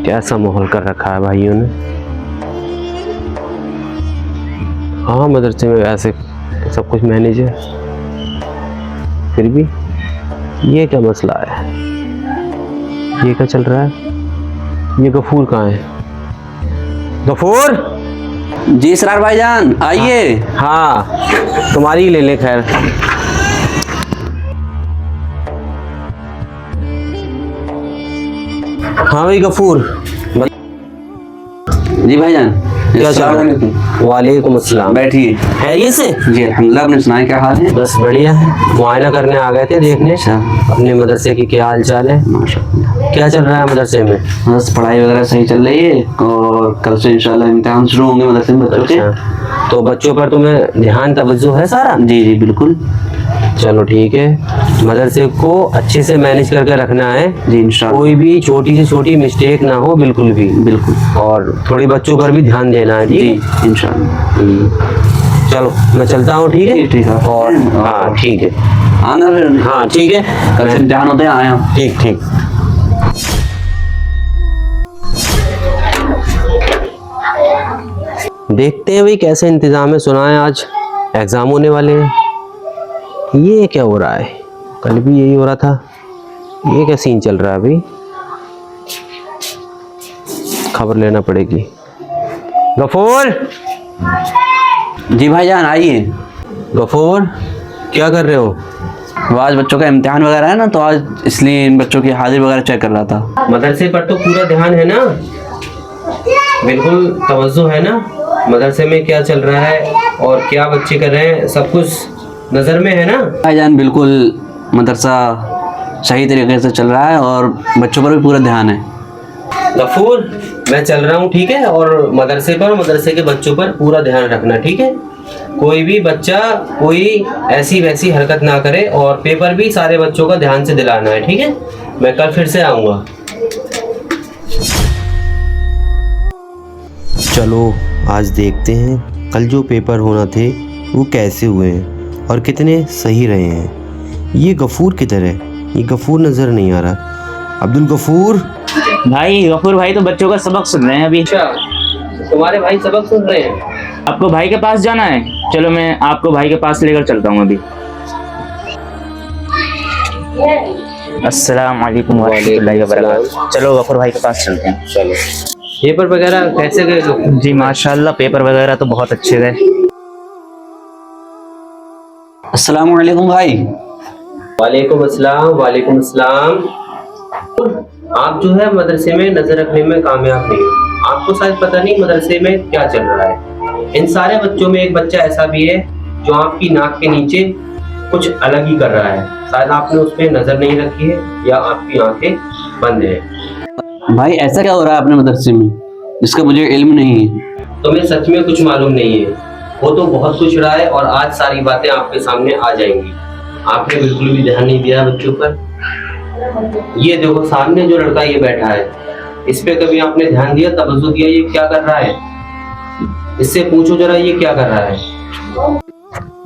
कैसा माहौल कर रखा है भाइयों ने। हाँ मदरसे में ऐसे सब कुछ मैनेज है, फिर भी ये क्या मसला है, ये क्या चल रहा है। ये गफूर कहाँ है? गफूर जी इसरार भाईजान आइए। हाँ तुम्हारी ही ले ले खैर। हाँ भाई गफूर जी भाईजान क्या चल रहा है? वालेकुम अस्सलाम। बैठिए। है ये से? जी अल्हम्दुलिल्लाह, आपने सुनाया क्या हाल है? बस बढ़िया है, मुआयना करने आ गए थे, देखने अच्छा। अपने मदरसे की क्या हाल चाल है। माशाअल्लाह, क्या चल रहा है मदरसे में? बस पढ़ाई वगैरह सही चल रही है और कल से इंशाल्लाह इम्तिहान शुरू होंगे मदरसे में बच्चों के। अच्छा, तो बच्चों पर तुम्हें ध्यान तवज्जो है सारा? जी जी बिल्कुल। चलो ठीक है, मदरसे को अच्छे से मैनेज करके रखना है जी इंशाल्लाह। कोई भी छोटी से छोटी मिस्टेक ना हो, बिल्कुल भी। बिल्कुल। और थोड़ी बच्चों पर भी ध्यान देना है। जी ठीक है? इंशाल्लाह। चलो मैं चलता हूँ। ठीक है ठीक है। और हाँ ठीक है, आना फिर। हाँ ठीक है, कल से इम्तिहान होते हैं, आए हम। ठीक ठीक। देखते हैं भाई कैसे इंतजाम है। सुना है आज एग्जाम होने वाले हैं। ये क्या हो रहा है? कल भी यही हो रहा था, ये क्या सीन चल रहा है भाई? खबर लेना पड़ेगी। गफूर जी भाईजान आइए। गफूर क्या कर रहे हो? वो आज बच्चों का इम्तिहान वगैरह है ना, तो आज इसलिए इन बच्चों की हाजिरी वगैरह चेक कर रहा था। मदरसे पर तो पूरा ध्यान है ना? बिल्कुल तवज्जो है ना मदरसे में क्या चल रहा है और क्या बच्चे कर रहे हैं, सब कुछ नज़र में है ना? भाईजान बिल्कुल मदरसा सही तरीके से चल रहा है और बच्चों पर भी पूरा ध्यान है। गफूर मैं चल रहा हूँ, ठीक है? और मदरसे पर, मदरसे के बच्चों पर पूरा ध्यान रखना, ठीक है? कोई भी बच्चा कोई ऐसी वैसी हरकत ना करे और पेपर भी सारे बच्चों का ध्यान से दिलाना है, ठीक है? मैं कल फिर से आऊँगा। चलो आज देखते हैं कल जो पेपर होना थे वो कैसे हुए हैं और कितने सही रहे हैं। ये गफूर किधर है? ये गफूर नज़र नहीं आ रहा। अब्दुल गफूर भाई गफूर भाई तो बच्चों का सबक सुन रहे हैं अभी। अच्छा, तुम्हारे भाई सबक सुन रहे हैं? आपको भाई के पास जाना है? चलो मैं आपको भाई के पास लेकर चलता हूँ अभी। अस्सलाम वालेकुम वरहमतुल्लाहि वबरकातुहू। चलो गफूर भाई के पास चलते हैं। चलो। पेपर वगैरह कैसे गए? जी माशाल्लाह पेपर वगैरह तो बहुत अच्छे गए। अस्सलाम वालेकुम भाई। वालेकुम अस्सलाम। वालेकुम अस्सलाम। आप जो है मदरसे में नजर रखने में कामयाब नहीं हो। आपको शायद पता नहीं मदरसे में क्या चल रहा है। इन सारे बच्चों में एक बच्चा ऐसा भी है जो आपकी नाक के नीचे कुछ अलग ही कर रहा है। शायद आपने उस पर नजर नहीं रखी है या आपकी आंखें बंद है। भाई ऐसा क्या हो रहा है अपने मदरसे में जिसका मुझे इल्म नहीं है? तुम्हें सच में कुछ मालूम नहीं है। वो तो बहुत कुछ रहा है और आज सारी बातें आपके सामने आ जाएंगी। आपने बिल्कुल भी ध्यान नहीं दिया बच्चों पर। ये देखो सामने जो लड़का ये बैठा है, इस पे कभी आपने ध्यान दिया, तवज्जो दिया? ये क्या कर रहा है? इससे पूछो जरा ये क्या कर रहा है।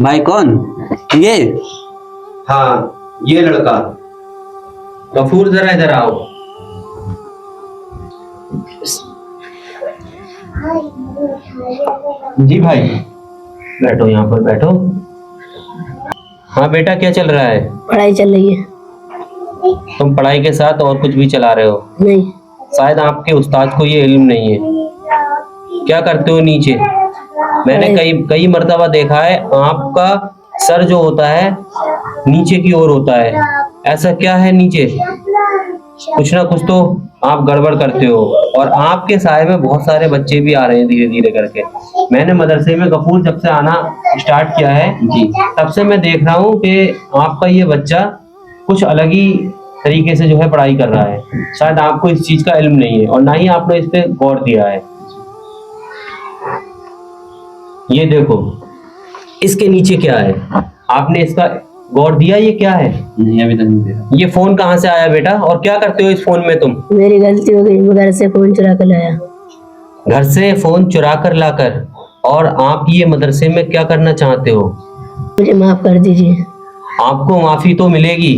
भाई कौन ये? हाँ ये लड़का। गफूर जरा इधर आओ। जी भाई बैठो, यहाँ पर बैठो। हाँ बेटा क्या चल रहा है? पढ़ाई चल रही है। तुम पढ़ाई के साथ और कुछ भी चला रहे हो? नहीं। शायद आपके उस्ताद को ये इल्म नहीं है। क्या करते हो नीचे? मैंने कई मर्तबा देखा है आपका सर जो होता है नीचे की ओर होता है। ऐसा क्या है नीचे? कुछ ना कुछ तो आप गड़बड़ करते हो। और आपके साए में बहुत सारे बच्चे भी आ रहे हैं धीरे धीरे करके। मैंने मदरसे में गफूर जब से आना स्टार्ट किया है जी, तब से मैं देख रहा हूँ कि आपका ये बच्चा कुछ अलग ही तरीके से जो है पढ़ाई कर रहा है। शायद आपको इस चीज का इल्म नहीं है और ना ही आपने इस पे गौर दिया है। ये देखो इसके नीचे क्या है, आपने इसका गौर दिया? ये क्या है? नहीं अभी तक नहीं दिया। ये फोन कहाँ से आया बेटा और क्या करते हो इस फोन में तुम? मेरी गलती हो गई, मैं घर से फोन चुरा कर लाया। घर से फोन चुरा कर लाकर? और आप ये मदरसे में क्या करना चाहते हो? मुझे माफ कर दीजिए। आपको माफी तो मिलेगी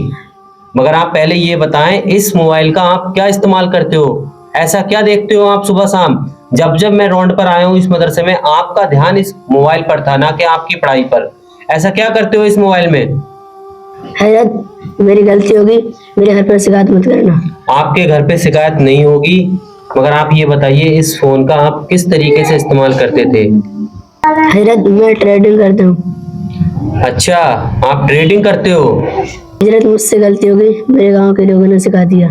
मगर आप पहले ये बताएं, इस मोबाइल का आप क्या इस्तेमाल करते हो? ऐसा क्या देखते हो आप सुबह शाम? जब जब मैं रोड पर आया हूँ इस मदरसे में, आपका ध्यान इस मोबाइल पर था, ना कि आपकी पढ़ाई पर। ऐसा क्या करते हो इस मोबाइल में? हजरत मेरी गलती होगी, मेरे घर पर शिकायत मत करना। आपके घर पे शिकायत नहीं होगी, मगर आप ये बताइए इस फोन का आप किस तरीके से इस्तेमाल करते थे? हजरत मैं ट्रेडिंग करता हूँ। अच्छा, आप ट्रेडिंग करते हो? हजरत मुझसे गलती होगी, मेरे गांव के लोगों ने सिखा दिया।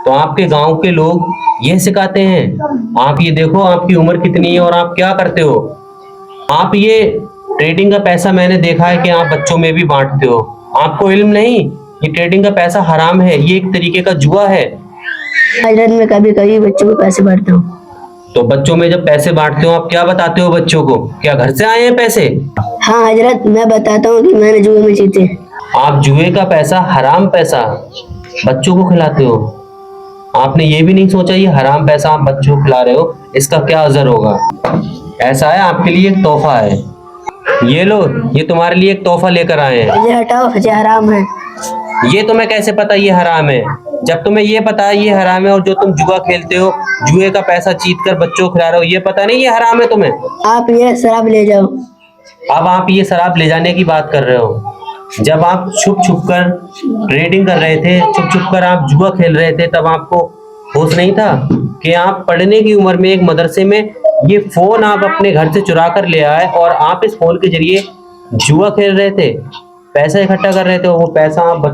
तो आपके गांव के लोग ये सिखाते हैं? आप ये देखो आपकी उम्र कितनी है और आप क्या करते हो? आप ये ट्रेडिंग का पैसा मैंने देखा है कि आप बच्चों में भी बांटते हो। आपको इल्म नहीं? ये ट्रेडिंग का पैसा हराम है, ये एक तरीके का जुआ है। हजरत मैं कभी कभी बच्चों को पैसे बांटता हूँ। तो बच्चों में जब पैसे बांटते हो, आप क्या बताते हो बच्चों को? क्या घर से आए हैं पैसे? हाँ हजरत, मैं बताता हूँ कि मैंने जुए में जीते। आप जुए का पैसा, हराम पैसा बच्चों को खिलाते हो? आपने ये भी नहीं सोचा ये हराम पैसा आप बच्चों को खिला रहे हो, इसका क्या असर होगा? ऐसा है, आपके लिए एक तोहफा है, ये लो, ये तुम्हारे लिए एक तोहफा लेकर आए हैं। मुझे हटाओ, मुझे हराम है। ये तुम्हें कैसे पता ये हराम है? जब तुम्हें ये पता है ये हराम है, और जो तुम जुआ खेलते हो, जुए का पैसा जीत कर बच्चों को खिला रहे हो, ये पता नहीं ये हराम है तुम्हें? आप ये शराब ले जाओ। अब आप ये शराब ले जाने की बात कर रहे हो? जब आप छुप छुप कर ट्रेडिंग कर रहे थे, छुप छुप कर आप जुआ खेल रहे थे, तब आपको होश नहीं था कि आप पढ़ने की उम्र में एक मदरसे में ये फोन आप अपने घर से चुरा कर ले आए और आप इस फोन के जरिए जुआ खेल रहे थे, पैसा इकट्ठा कर रहे थे, और वो पैसा आप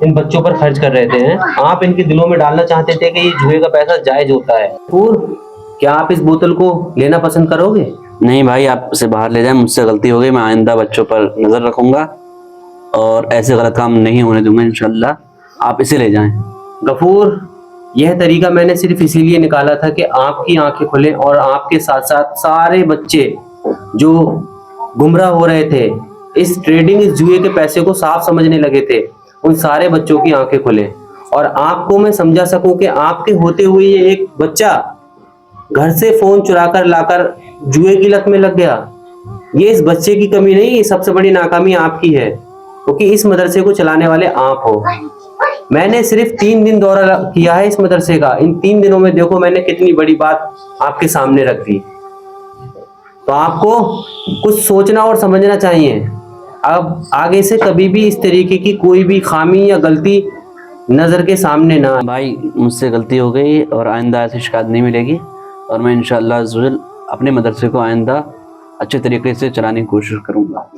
इन बच्चों पर खर्च कर रहे थे। हैं? आप इनके दिलों में डालना चाहते थे कि ये जुए का पैसा जायज होता है। और क्या आप इस बोतल को लेना पसंद करोगे? नहीं भाई, आप उसे बाहर ले जाएं, मुझसे गलती हो गई। मैं आइंदा बच्चों पर नजर रखूंगा और ऐसे गलत काम नहीं होने दूंगा इंशाल्लाह। आप इसे ले जाएं। गफूर, यह तरीका मैंने सिर्फ इसीलिए निकाला था कि आपकी आंखें खुलें और आपके साथ साथ सारे बच्चे जो गुमराह हो रहे थे, इस ट्रेडिंग, इस जुए के पैसे को साफ समझने लगे थे, उन सारे बच्चों की आंखें खुलें और आपको मैं समझा सकूं कि आपके होते हुए ये एक बच्चा घर से फोन चुरा कर लाकर जुए की लत में लग गया। ये इस बच्चे की कमी नहीं, सबसे बड़ी नाकामी आपकी है, क्योंकि इस मदरसे को चलाने वाले आप हो। मैंने सिर्फ 3 दिन दौरा किया है इस मदरसे का। इन 3 दिनों में देखो मैंने कितनी बड़ी बात आपके सामने रख दी। तो आपको कुछ सोचना और समझना चाहिए। अब आगे से कभी भी इस तरीके की कोई भी खामी या गलती नजर के सामने ना। भाई मुझसे गलती हो गई और आइंदा ऐसी शिकायत नहीं मिलेगी, और मैं इंशाअल्लाह अज़्ज़वजल अपने मदरसे को आइंदा अच्छे तरीके से चलाने की कोशिश करूंगा।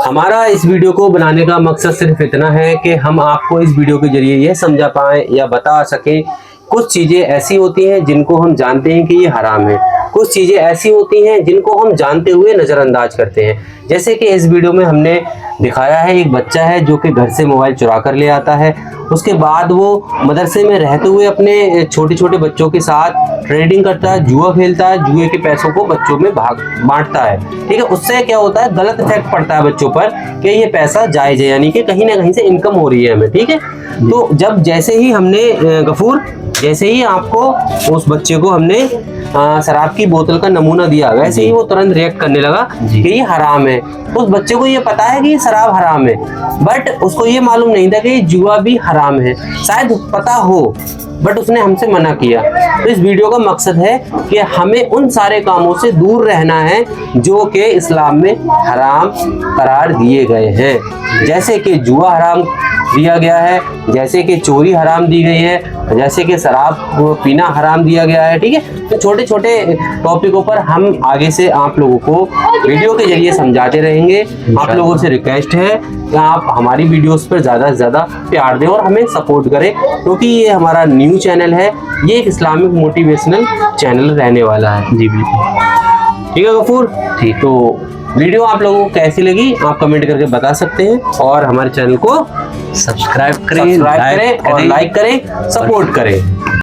हमारा इस वीडियो को बनाने का मकसद सिर्फ इतना है कि हम आपको इस वीडियो के जरिए यह समझा पाएं या बता सकें, कुछ चीज़ें ऐसी होती हैं जिनको हम जानते हैं कि ये हराम है, कुछ चीज़ें ऐसी होती हैं जिनको हम जानते हुए नज़रअंदाज करते हैं। जैसे कि इस वीडियो में हमने दिखाया है, एक बच्चा है जो कि घर से मोबाइल चुरा कर ले आता है, उसके बाद वो मदरसे में रहते हुए अपने छोटे छोटे बच्चों के साथ ट्रेडिंग करता है, जुआ खेलता है, जुए के पैसों को बच्चों में बांटता है। ठीक है, उससे क्या होता है, गलत इफेक्ट पड़ता है बच्चों पर कि ये पैसा जायज है, यानी कि कहीं ना कहीं से इनकम हो रही है हमें। ठीक है, तो जब जैसे ही हमने गफूर, जैसे ही आपको उस बच्चे को हमने शराब की बोतल का नमूना दिया, वैसे ही वो तुरंत रिएक्ट करने लगा कि ये हराम है। उस बच्चे को ये पता है कि ये शराब हराम है, बट उसको ये मालूम नहीं था कि ये जुआ भी हराम है। शायद पता हो, बट उसने हमसे मना किया। तो इस वीडियो का मकसद है कि हमें उन सारे कामों से दूर रहना है जो कि इस्लाम में हराम करार दिए गए हैं। जैसे कि जुआ हराम दिया गया है, जैसे कि चोरी हराम दी गई है, जैसे कि शराब पीना हराम दिया गया है। ठीक है, तो छोटे छोटे टॉपिकों पर हम आगे से आप लोगों को वीडियो के जरिए समझाते रहेंगे। आप लोगों से रिक्वेस्ट है कि आप हमारी वीडियोस पर ज़्यादा से ज़्यादा प्यार दें और हमें सपोर्ट करें, क्योंकि ये हमारा न्यू चैनल है, ये एक इस्लामिक मोटिवेशनल चैनल रहने वाला है। जी बिल्कुल। ठीक है गफूर, ठीक। तो वीडियो आप लोगों को कैसी लगी आप कमेंट करके बता सकते हैं, और हमारे चैनल को सब्सक्राइब करें और लाइक करें, सपोर्ट करें।